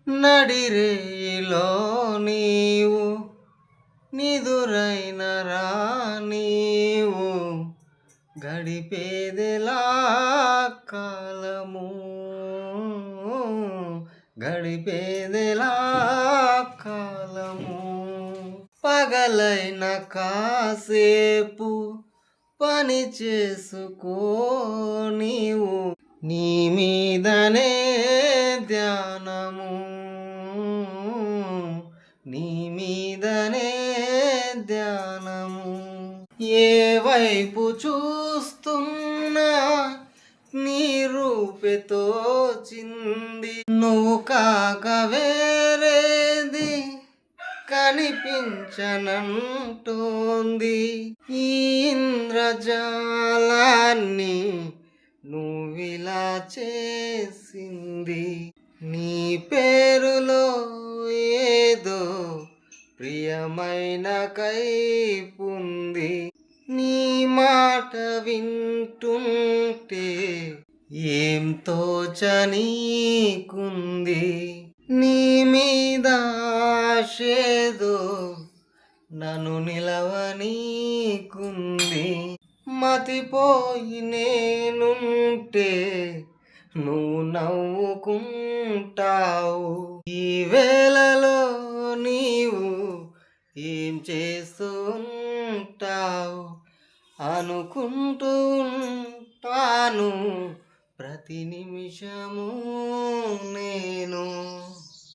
నడిరేలో నీవు నిదురైన నీవు గడిపేదెలా కాలము గడిపేదెలా కాలము పగలైన కాసేపు పని చేసుకో నీవు నీ మీదనే ధ్యానము నీ మీదనే ధ్యానము ఏ వైపు చూస్తున్నా నీ రూపెతో చింది నువ్వు కాక వేరేది కనిపించనంటోంది ఈ ఇంద్రజాలాన్ని నువ్విలా చేసింది నీ పేరులో ఏదో ప్రియమైన కైపుంది నీ మాట వింటుంటే ఏం తోచనీకుంది నీ మీద ఆశేదో నన్ను నిలవనీకుంది మతిపోయి నేనుంటే నువ్వు నవ్వుకుంటావు ఈ వేళలో నీవు ఏం చేస్తుంటావు అనుకుంటూ ఉంటాను ప్రతి నిమిషము నేను